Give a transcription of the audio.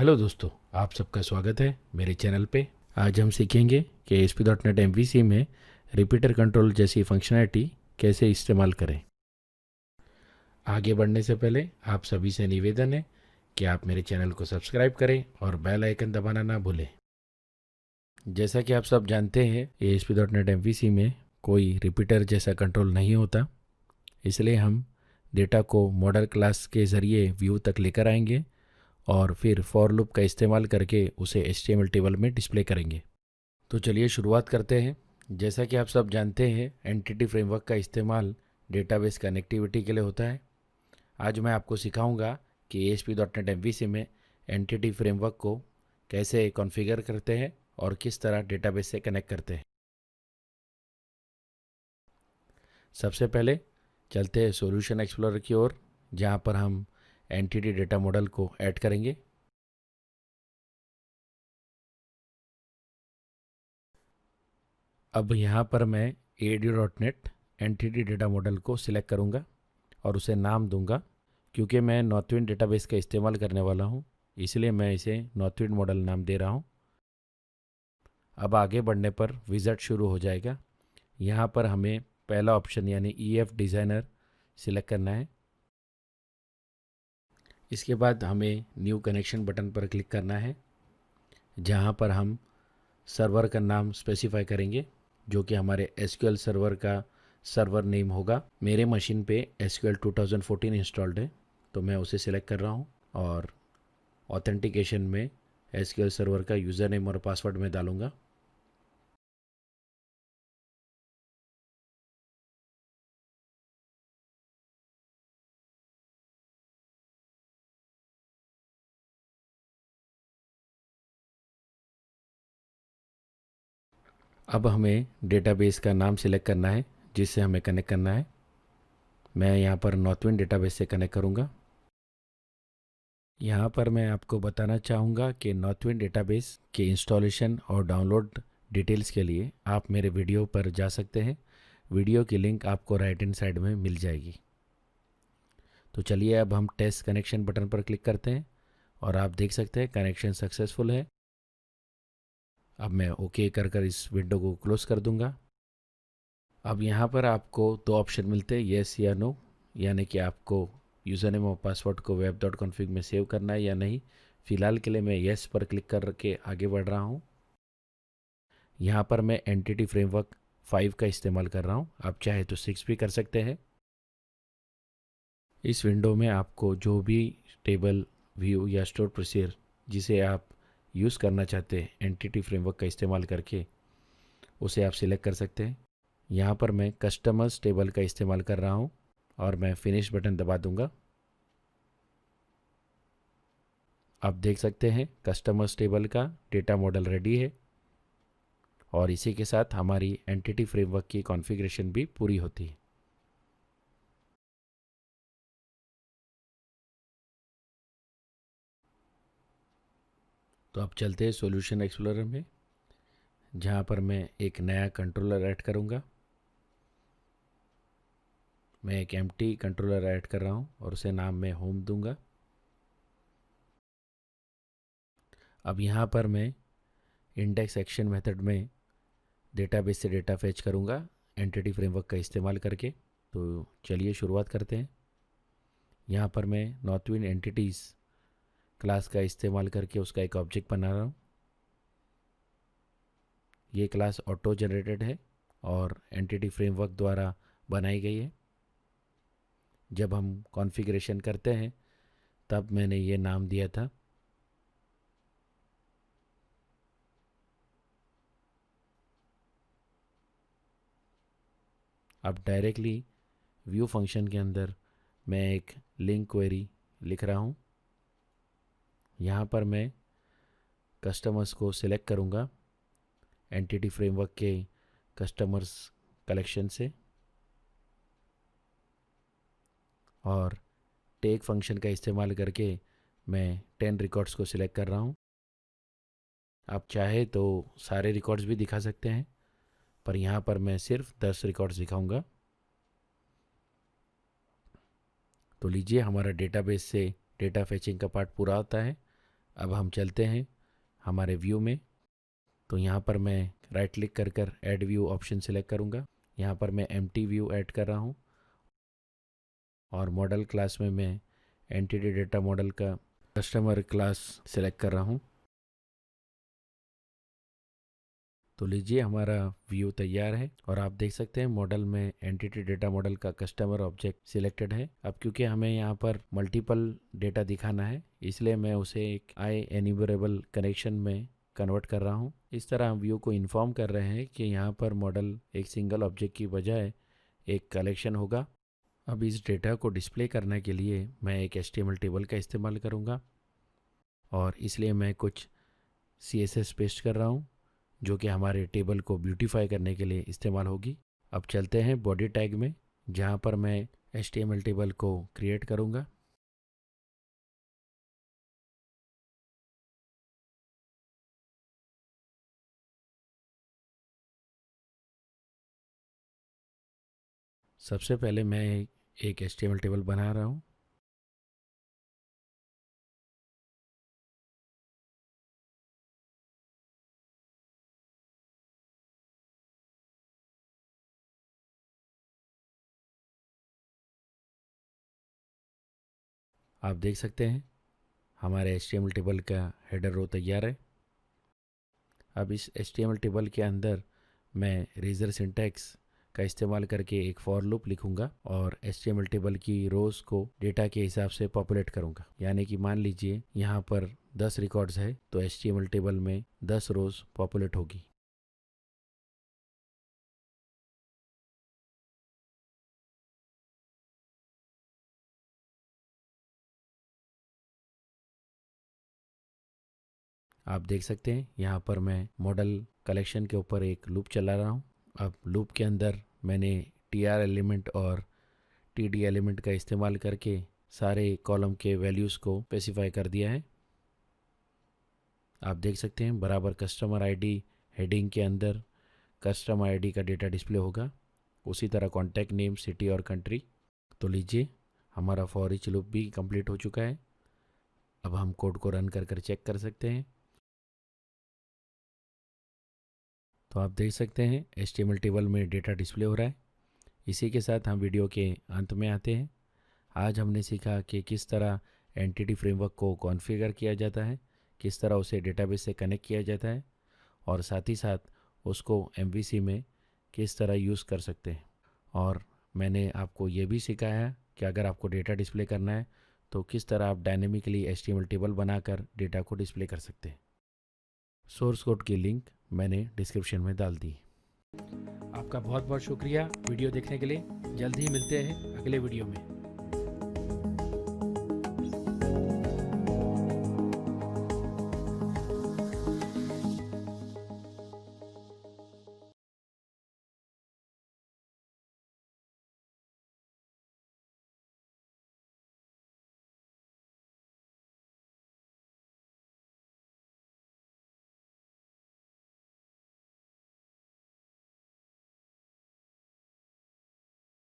Hello दोस्तों, आप सबका स्वागत है मेरे चैनल पे। आज हम सीखेंगे कि ASP.NET MVC में रिपीटर कंट्रोल जैसी फंक्शनैलिटी कैसे इस्तेमाल करें। आगे बढ़ने से पहले आप सभी से निवेदन है कि आप मेरे चैनल को सब्सक्राइब करें और बेल आइकन दबाना ना भूलें। जैसा कि आप सब जानते हैं, ASP.NET MVC में कोई रिपीटर जैसा कंट्रोल नहीं होता, इसलिए हम डेटा को मॉडल क्लास के ज़रिए व्यू तक लेकर आएंगे और फिर फॉर लूप का इस्तेमाल करके उसे HTML टेबल में डिस्प्ले करेंगे। तो चलिए शुरुआत करते हैं। जैसा कि आप सब जानते हैं, एंटिटी फ्रेमवर्क का इस्तेमाल डेटाबेस कनेक्टिविटी के लिए होता है। आज मैं आपको सिखाऊंगा कि ASP.NET MVC में एंटिटी फ्रेमवर्क को कैसे कॉन्फ़िगर करते हैं और किस तरह डेटाबेस से कनेक्ट करते हैं। सबसे पहले चलते हैं सॉल्यूशन एक्सप्लोरर की ओर, जहां पर हम एंटिटी डेटा मॉडल को ऐड करेंगे। अब यहाँ पर मैं ADO.NET एंटिटी डेटा मॉडल को सिलेक्ट करूँगा और उसे नाम दूंगा। क्योंकि मैं नॉर्थविंड डेटाबेस का इस्तेमाल करने वाला हूँ, इसलिए मैं इसे नॉर्थविंड मॉडल नाम दे रहा हूँ। अब आगे बढ़ने पर विज़ार्ड शुरू हो जाएगा। यहाँ पर हमें पहला ऑप्शन यानी EF डिज़ाइनर सिलेक्ट करना है। इसके बाद हमें न्यू कनेक्शन बटन पर क्लिक करना है, जहाँ पर हम सर्वर का नाम स्पेसिफाई करेंगे, जो कि हमारे SQL सर्वर का सर्वर नेम होगा। मेरे मशीन पे SQL 2014 इंस्टॉल्ड है, तो मैं उसे सिलेक्ट कर रहा हूँ और ऑथेंटिकेशन में SQL सर्वर का यूज़र नेम और पासवर्ड में डालूँगा। अब हमें डेटाबेस का नाम सिलेक्ट करना है जिससे हमें कनेक्ट करना है। मैं यहाँ पर नॉर्थविंड डेटाबेस से कनेक्ट करूँगा। यहाँ पर मैं आपको बताना चाहूँगा कि नॉर्थविंड डेटाबेस के इंस्टॉलेशन और डाउनलोड डिटेल्स के लिए आप मेरे वीडियो पर जा सकते हैं। वीडियो की लिंक आपको राइट हैंड साइड में मिल जाएगी। तो चलिए अब हम टेस्ट कनेक्शन बटन पर क्लिक करते हैं और आप देख सकते हैं कनेक्शन सक्सेसफुल है। अब मैं ओके कर इस विंडो को क्लोज कर दूंगा। अब यहाँ पर आपको दो ऑप्शन मिलते हैं, येस या नो, यानी कि आपको यूज़र नेम और पासवर्ड को web.config में सेव करना है या नहीं। फ़िलहाल के लिए मैं येस पर क्लिक करके आगे बढ़ रहा हूँ। यहाँ पर मैं एंटिटी फ्रेमवर्क 5 का इस्तेमाल कर रहा हूँ, आप चाहे तो 6 भी कर सकते हैं। इस विंडो में आपको जो भी टेबल, व्यू या स्टोर प्रोसीजर जिसे आप यूज़ करना चाहते हैं एंटिटी फ्रेमवर्क का इस्तेमाल करके, उसे आप सिलेक्ट कर सकते हैं। यहाँ पर मैं कस्टमर्स टेबल का इस्तेमाल कर रहा हूँ और मैं फिनिश बटन दबा दूंगा। आप देख सकते हैं कस्टमर्स टेबल का डेटा मॉडल रेडी है और इसी के साथ हमारी एंटिटी फ्रेमवर्क की कॉन्फ़िगरेशन भी पूरी होती है। तो अब चलते हैं सॉल्यूशन एक्सप्लोरर में, जहाँ पर मैं एक नया कंट्रोलर ऐड करूँगा। मैं एक एम्प्टी कंट्रोलर ऐड कर रहा हूँ और उसे नाम मैं होम दूंगा। अब यहाँ पर मैं इंडेक्स एक्शन मेथड में डेटाबेस से डेटा फैच करूँगा एंटिटी फ्रेमवर्क का इस्तेमाल करके। तो चलिए शुरुआत करते हैं। यहाँ पर मैं नॉर्थविंड एंटिटीज़ क्लास का इस्तेमाल करके उसका एक ऑब्जेक्ट बना रहा हूँ। ये क्लास ऑटो जनरेटेड है और एंटिटी फ्रेमवर्क द्वारा बनाई गई है। जब हम कॉन्फ़िगरेशन करते हैं तब मैंने ये नाम दिया था। अब डायरेक्टली व्यू फंक्शन के अंदर मैं एक लिंक क्वेरी लिख रहा हूँ। यहाँ पर मैं कस्टमर्स को सिलेक्ट करूँगा एंटिटी फ्रेमवर्क के कस्टमर्स कलेक्शन से और टेक फंक्शन का इस्तेमाल करके मैं 10 रिकॉर्ड्स को सिलेक्ट कर रहा हूँ। आप चाहे तो सारे रिकॉर्ड्स भी दिखा सकते हैं, पर यहाँ पर मैं सिर्फ 10 रिकॉर्ड्स दिखाऊंगा। तो लीजिए, हमारा डेटाबेस से डेटा फैचिंग का पार्ट पूरा होता है। अब हम चलते हैं हमारे व्यू में। तो यहाँ पर मैं राइट क्लिक कर ऐड व्यू ऑप्शन सेलेक्ट करूँगा। यहाँ पर मैं एम्प्टी व्यू ऐड कर रहा हूँ और मॉडल क्लास में मैं एंटिटी डेटा मॉडल का कस्टमर क्लास सेलेक्ट कर रहा हूँ। तो लीजिए हमारा व्यू तैयार है और आप देख सकते हैं मॉडल में एंटिटी डेटा मॉडल का कस्टमर ऑब्जेक्ट सिलेक्टेड है। अब क्योंकि हमें यहाँ पर मल्टीपल डेटा दिखाना है इसलिए मैं उसे एक आई एन्यूमरेबल कनेक्शन में कन्वर्ट कर रहा हूँ। इस तरह हम व्यू को इन्फॉर्म कर रहे हैं कि यहाँ पर मॉडल एक सिंगल ऑब्जेक्ट की बजाय एक कलेक्शन होगा। अब इस डेटा को डिस्प्ले करने के लिए मैं एक HTML टेबल का इस्तेमाल करूँगा और इसलिए मैं कुछ CSS पेस्ट कर रहा हूँ जो कि हमारे टेबल को ब्यूटीफाई करने के लिए इस्तेमाल होगी। अब चलते हैं बॉडी टैग में जहाँ पर मैं HTML टेबल को क्रिएट करूँगा। सबसे पहले मैं एक HTML टेबल बना रहा हूँ। आप देख सकते हैं हमारे HTML टेबल का हेडर रो तैयार है। अब इस HTML टेबल के अंदर मैं रेजर सिंटैक्स का इस्तेमाल करके एक फॉर लूप लिखूंगा और HTML टेबल की रोज़ को डेटा के हिसाब से पॉपुलेट करूंगा। यानी कि मान लीजिए यहाँ पर 10 रिकॉर्ड्स है तो HTML टेबल में 10 रोज़ पॉपुलेट होगी। आप देख सकते हैं यहाँ पर मैं मॉडल कलेक्शन के ऊपर एक लूप चला रहा हूँ। अब लूप के अंदर मैंने TR एलिमेंट और TD एलिमेंट का इस्तेमाल करके सारे कॉलम के वैल्यूज़ को स्पेसिफाई कर दिया है। आप देख सकते हैं बराबर कस्टमर आईडी हेडिंग के अंदर कस्टमर आईडी का डेटा डिस्प्ले होगा, उसी तरह कॉन्टैक्ट नेम, सिटी और कंट्री। तो लीजिए हमारा फॉर ईच लूप भी कंप्लीट हो चुका है। अब हम कोड को रन कर चेक कर सकते हैं। तो आप देख सकते हैं HTML टेबल में डेटा डिस्प्ले हो रहा है। इसी के साथ हम वीडियो के अंत में आते हैं। आज हमने सीखा कि किस तरह एंटिटी फ्रेमवर्क को कॉन्फ़िगर किया जाता है, किस तरह उसे डेटाबेस से कनेक्ट किया जाता है और साथ ही साथ उसको MVC में किस तरह यूज़ कर सकते हैं। और मैंने आपको ये भी सिखाया कि अगर आपको डेटा डिस्प्ले करना है तो किस तरह आप डायनेमिकली HTML टेबल बनाकर डेटा को डिस्प्ले कर सकते हैं। सोर्स कोड की लिंक मैंने डिस्क्रिप्शन में डाल दी। आपका बहुत बहुत शुक्रिया वीडियो देखने के लिए। जल्द ही मिलते हैं अगले वीडियो में।